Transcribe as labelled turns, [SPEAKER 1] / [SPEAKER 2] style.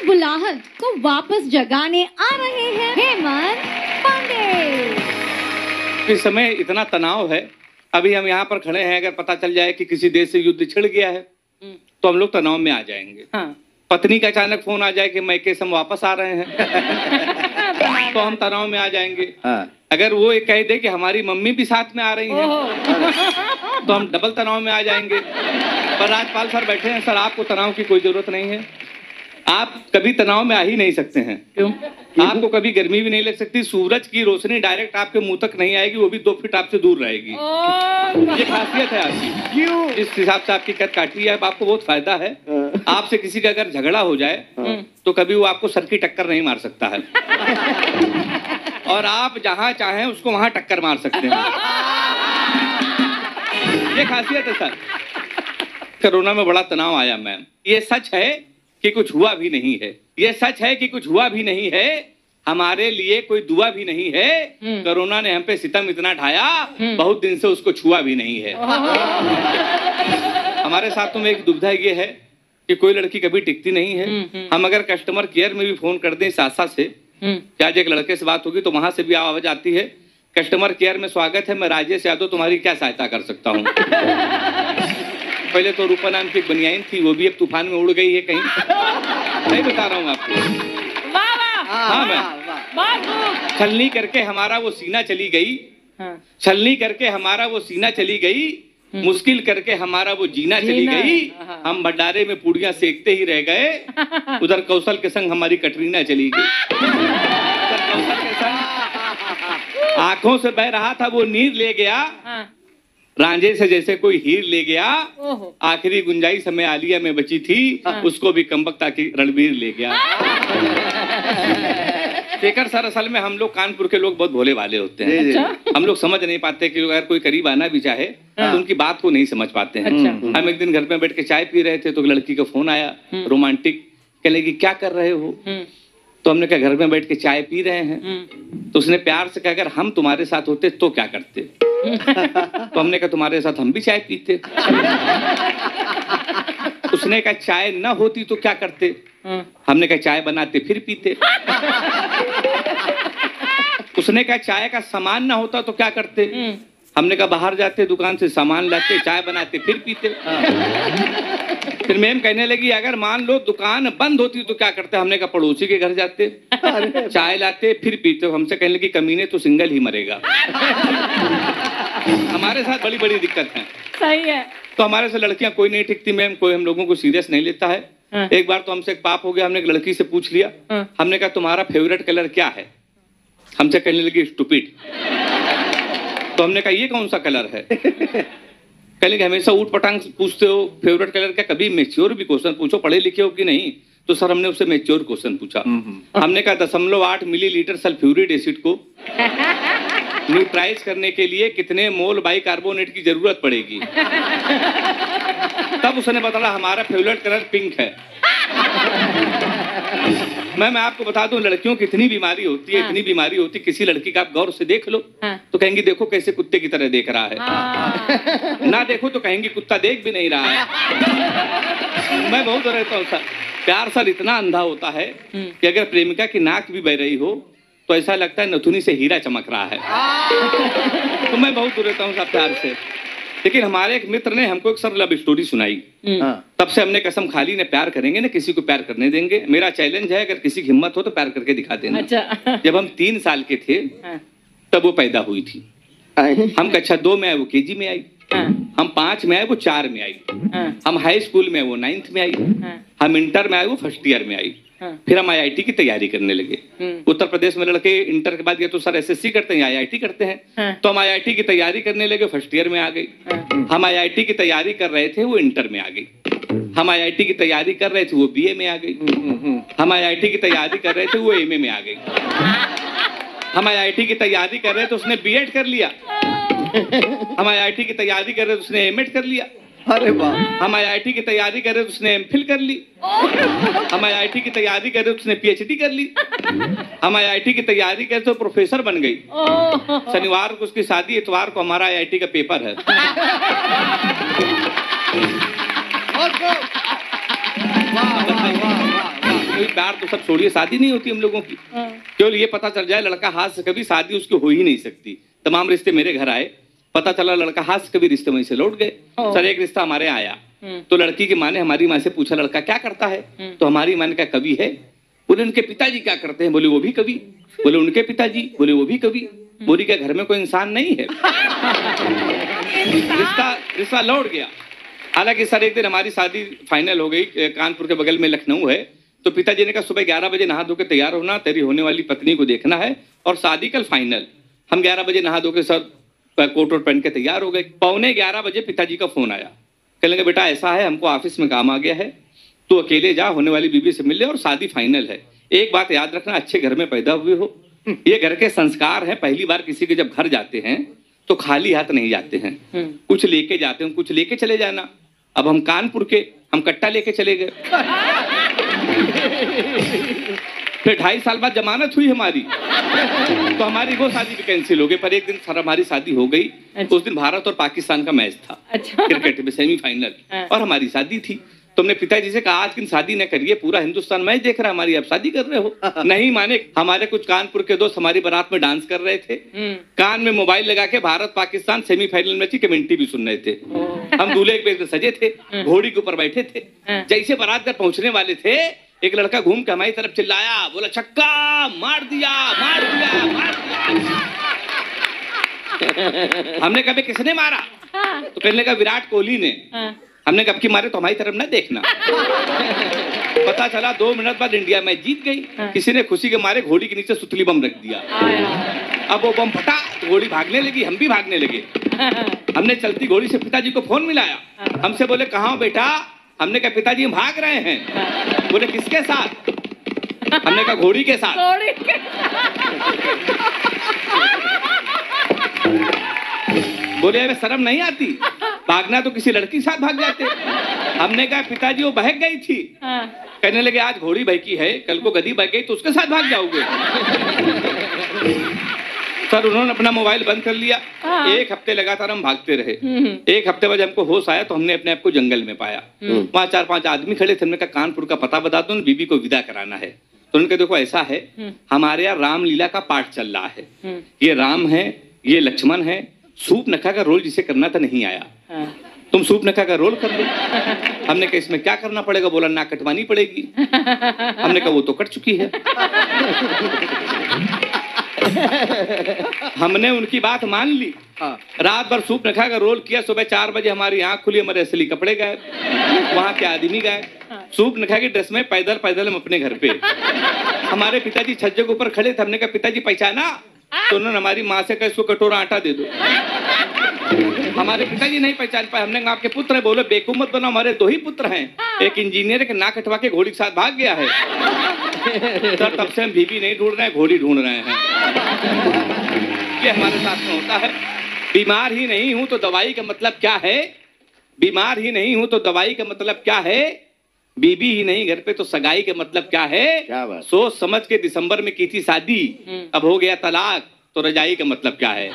[SPEAKER 1] बुलाहट को वापस जगाने आ रहे हैं हेमंत पांडे।
[SPEAKER 2] इस समय इतना तनाव है, अभी हम यहाँ पर खड़े हैं, अगर पता चल जाए कि किसी देश से युद्ध छिड़ गया है तो हम लोग तनाव में आ जाएंगे।
[SPEAKER 3] हाँ।
[SPEAKER 2] पत्नी का अचानक फोन आ जाए कि मैके से हम वापस आ रहे हैं तो हम तनाव में आ जाएंगे।
[SPEAKER 4] हाँ।
[SPEAKER 2] अगर वो ये कह दे कि हमारी मम्मी भी साथ में आ रही हैं तो हम डबल तनाव में आ जाएंगे। पर राजपाल सर बैठे हैं, सर आपको तनाव की कोई जरूरत नहीं है, आप कभी तनाव में आ ही नहीं सकते हैं।
[SPEAKER 3] क्यों?
[SPEAKER 2] आपको कभी गर्मी भी नहीं लग सकती, सूरज की रोशनी डायरेक्ट आपके मुंह तक नहीं आएगी, वो भी 2 फीट आपसे दूर रहेगी। ये खासियत है आपकी।
[SPEAKER 4] क्यों?
[SPEAKER 2] इस हिसाब से आपकी कद काटी है, अब आपको बहुत फायदा है। आपसे किसी का अगर झगड़ा हो जाए तो कभी वो आपको सर की टक्कर नहीं मार सकता है और आप जहां चाहें उसको वहां टक्कर मार सकते हैं। ये खासियत है सर। कोरोना में बड़ा तनाव आया मैम, ये सच है कि कुछ हुआ भी नहीं है, ये सच है कि कुछ हुआ भी नहीं है, हमारे लिए कोई दुआ भी नहीं है। कोरोना ने हम पे सितम इतना ढाया, बहुत दिन से उसको छुआ भी नहीं है। हमारे साथ में एक दुविधा ये है कि कोई लड़की कभी टिकती नहीं है। हम अगर कस्टमर केयर में भी फोन कर दें सासा से कि आज एक लड़के से बात होगी तो वहां से भी आवाज आती है, कस्टमर केयर में स्वागत है, मैं राजेश यादव तुम्हारी क्या सहायता कर सकता हूँ। पहले तो रूपा नाम की एक बनियाइन थी, वो भी अब तूफान में उड़ गई है कहीं, नहीं बता रहा हूँ आपको। हाँ मैं छलनी करके हमारा वो सीना चली गई, छलनी करके हमारा वो सीना चली गई, मुश्किल करके हमारा वो जीना चली गई। हम भंडारे में पूड़ियां सेकते ही रह गए, उधर कौशल के संग हमारी कटरीना चली गई। उधर कौशल के संग आंखों से बह रहा था वो नीर ले गया, रांझे से जैसे कोई हीर ले गया। आखिरी गुंजाइश हमें आलिया में बची थी, उसको भी कमबख्ता की रणबीर ले गया। शेखर सर, असल में हम लोग कानपुर के लोग बहुत भोले भाले होते हैं।
[SPEAKER 3] अच्छा?
[SPEAKER 2] हम लोग समझ नहीं पाते कि अगर कोई करीब आना भी चाहे तो उनकी बात को नहीं समझ पाते हैं।
[SPEAKER 3] अच्छा।
[SPEAKER 2] हम एक दिन घर में बैठ के चाय पी रहे थे तो एक लड़की का फोन आया रोमांटिक, कहने लगी क्या कर रहे हो? तो हमने कहा घर में बैठ के चाय पी रहे हैं। तो उसने प्यार से कहा अगर हम तुम्हारे साथ होते तो क्या करते? तो हमने कहा तुम्हारे साथ हम भी चाय पीते। उसने कहा चाय न होती तो क्या करते? हमने कहा चाय बनाते फिर पीते। उसने कहा चाय का सामान ना होता तो क्या करते? हमने कहा बाहर जाते दुकान से सामान लाते, चाय बनाते फिर पीते। फिर मैम कहने लगी अगर मान लो दुकान बंद होती तो क्या करते? हमने कहा पड़ोसी के घर जाते, चाय लाते फिर पीते। हमसे कहने लगी कमीने तो सिंगल ही मरेगा। हमारे साथ बड़ी बड़ी दिक्कत है।
[SPEAKER 3] सही है।
[SPEAKER 2] तो हमारे से लड़कियां कोई नहीं टिकती मैम, कोई हम लोगों को सीरियस नहीं लेता है। एक बार तो हमसे एक पाप हो गया, हमने एक लड़की से पूछ लिया, हमने कहा तुम्हारा फेवरेट कलर क्या है? हमसे कहने लगी स्टूपिड। तो हमने कहा ये कौन सा कलर है? कहने लगे हमेशा ऊट पटांग पूछते हो, फेवरेट कलर क्या? कभी मैच्योर भी क्वेश्चन पूछो, पढ़े लिखे हो कि नहीं? तो सर हमने उससे मैच्योर क्वेश्चन पूछा। हमने कहा 0.8 मिलीलीटर सल्फ्यूरिक एसिड को न्यूट्राइज करने के लिए कितने मोल बाइकार्बोनेट की जरूरत पड़ेगी? तब उसने बताया हमारा फेवरेट कलर पिंक है। मैं आपको बता दूं लड़कियों की इतनी बीमारी होती है, इतनी बीमारी होती है, किसी लड़की का आप गौर से देख लो तो कहेंगी देखो कैसे कुत्ते की तरह देख रहा है, ना देखो तो कहेंगी कुत्ता देख भी नहीं रहा है। मैं बहुत रहता हूँ सर, प्यार सर इतना अंधा होता है कि अगर प्रेमिका की नाक भी बह रही हो तो ऐसा लगता है नथुनी से हीरा चमक रहा है। तो मैं बहुत दूर रहता हूँ सर प्यार से। लेकिन हमारे एक मित्र ने हमको एक सर लव स्टोरी सुनाई, तब से हमने कसम खा ली न प्यार करेंगे न किसी को प्यार करने देंगे। मेरा चैलेंज है अगर किसी की हिम्मत हो तो प्यार करके दिखा देना।
[SPEAKER 3] अच्छा।
[SPEAKER 2] जब हम 3 साल के थे तब वो पैदा हुई थी। हम कक्षा 2 में आए वो केजी में आई, हम 5 में आए वो 4 में आई, हम हाई स्कूल में वो 9th में आई, हम इंटर में आए वो फर्स्ट ईयर में आई। फिर हम IIT की तैयारी करने लगे। उत्तर प्रदेश में लड़के इंटर के बाद या तो सर SSC करते हैं या IIT करते हैं, तो हम IIT की तैयारी करने लगे, फर्स्ट ईयर में आ गई। हम IIT की तैयारी कर रहे थे वो इंटर में आ गई। हम IIT की तैयारी कर रहे थे वो BA में आ गई। हम IIT की तैयारी कर रहे थे वो MA में आ गई। हम IIT की तैयारी कर रहे थे उसने B.Ed कर लिया। हम IIT की तैयारी कर रहे थे उसने M.Ed कर लिया।
[SPEAKER 4] अरे वाह।
[SPEAKER 2] हम IIT की तैयारी कर रहे थे उसने MPhil कर ली। हम IIT की तैयारी कर रहे थे उसने PhD कर ली। हम IIT की तैयारी कर रहे थे प्रोफेसर बन गई। शनिवार को उसकी शादी, इतवार को हमारा IIT का पेपर है। प्यार तो सब छोड़िए, शादी नहीं होती हम लोगों की। केवल ये पता चल जाए लड़का हाथ से, कभी शादी उसकी हो ही नहीं सकती। तमाम रिश्ते मेरे घर आए, पता चला लड़का हाथ से, कभी रिश्ते वहीं से लौट गए। सर एक रिश्ता हमारे आया तो लड़की की माँ ने हमारी माँ से पूछा लड़का क्या करता है, तो हमारी माँ ने कहा कवि है। बोले उनके पिताजी क्या करते हैं, बोले वो भी कवि। बोले उनके पिताजी, बोले वो भी कवि। बोली क्या घर में कोई इंसान नहीं है? रिश्ता लौट गया। हालांकि सर एक दिन हमारी शादी फाइनल हो गई, कानपुर के बगल में लखनऊ है। तो पिताजी ने कहा सुबह 11 बजे नहा धो के तैयार होना, तेरी होने वाली पत्नी को देखना है और शादी कल फाइनल। हम 11 बजे नहा धो के सर कोट वोट पहन के तैयार हो गए। 11:15 बजे पिताजी का फोन आया, कहने लगे बेटा ऐसा है, हमको ऑफिस में काम आ गया है, तू अकेले जा, होने वाली बीवी से मिल ले और शादी फाइनल है। एक बात याद रखना, अच्छे घर में पैदा हुए हो, ये घर के संस्कार हैं। पहली बार किसी के जब घर जाते हैं तो खाली हाथ नहीं जाते हैं, कुछ लेके जाते हैं, कुछ लेके चले जाना। अब हम कानपुर के, हम कट्टा लेके चले गए। फिर 2.5 साल बाद जमानत हुई हमारी, तो हमारी वो शादी भी कैंसिल हो गई। पर एक दिन सर हमारी शादी हो गई। उस दिन भारत और पाकिस्तान का मैच था क्रिकेट में, सेमीफाइनल, और हमारी शादी थी। तुमने पिताजी से कहा आज की शादी न करिए, पूरा हिंदुस्तान मैच देख रहा है हमारी, आप शादी कर रहे हो? नहीं माने। हमारे कुछ कानपुर के दोस्त हमारी बारात में डांस कर रहे थे, कान में मोबाइल लगा के भारत पाकिस्तान सेमीफाइनल मैच की कमेंट्री भी सुन रहे थे। हम दूल्हे के बेग में सजे थे, घोड़ी के ऊपर बैठे थे। जैसे बारात घर पहुंचने वाले थे, एक लड़का घूम के हमारी तरफ चिल्लाया, बोला छक्का मार दिया, मार दिया, मार दिया। हमने कहा किसने मारा? तो कहने लगा विराट कोहली ने। हमने कब की मारे तो हमारी तरफ न देखना। पता चला 2 मिनट बाद इंडिया मैच जीत गई। किसी ने खुशी के मारे घोड़ी के नीचे सुतली बम रख दिया। अब वो बम फटा तो घोड़ी भागने लगी, हम भी भागने लगे। हमने चलती घोड़ी से पिताजी को फोन मिलाया, हमसे बोले कहाँ हो बेटा? हमने कहा पिताजी हम भाग रहे हैं। बोले किसके साथ? हमने कहा घोड़ी के साथ। बोले हमें शर्म नहीं आती, भागना तो किसी लड़की के साथ भाग जाते। हमने कहा पिताजी वो बहक गई थी। कहने लगे आज घोड़ी बहकी है, कल को गधी बहक गई तो उसके साथ भाग जाओगे। सर उन्होंने अपना मोबाइल बंद कर लिया। 1 हफ्ते लगातार हम भागते रहे। 1 हफ्ते बाद हमको होश आया तो हमने अपने आप को जंगल में पाया। वहाँ 4-5 आदमी खड़े थे। हमने कहा कानपुर का पता बता दो, बीबी को विदा कराना है। तो उन्होंने कहा देखो ऐसा है, हमारे यहाँ रामलीला का पाठ चल रहा है, ये राम है, ये लक्ष्मण है, सूप नखा का रोल जिसे करना था नहीं आया, तुम सूप नखा का रोल कर लो। हमने कहा इसमें क्या करना पड़ेगा? बोला नाक कटवानी पड़ेगी। हमने कहा वो तो कट चुकी है। हमने उनकी बात मान ली। रात भर सूप नखा का रोल किया। सुबह 4 बजे हमारी आंख खुली, हमारे असली कपड़े गायब, वहां के आदमी गायब। सूप नखा की ड्रेस में पैदल पैदल हम अपने घर पे। हमारे पिताजी छज्जे के ऊपर खड़े थे। हमने कहा पिताजी पहचाना? तो उन्होंने हमारी माँ से कहा इसको कटोरा आटा दे दो। हमारे पिताजी नहीं पहचान पाए। हमने कहा आपके पुत्र है। बोले बेवकूफ मत बनो, हमारे 2 ही पुत्र हैं, एक इंजीनियर के नाक कटवा के घोड़ी के साथ भाग गया है। सर तब से हम बीबी नहीं ढूंढ रहे हैं, घोड़ी ढूंढ रहे हैं। ये हमारे साथ में होता है। बीमार ही नहीं हूं तो दवाई का मतलब क्या है? बीमार ही नहीं हूं तो दवाई का मतलब क्या है? बीबी ही नहीं घर पे तो सगाई का मतलब क्या है?
[SPEAKER 3] क्या बात?
[SPEAKER 2] सोच समझ के दिसंबर में की थी शादी, अब हो गया तलाक, तो रजाई का मतलब क्या है?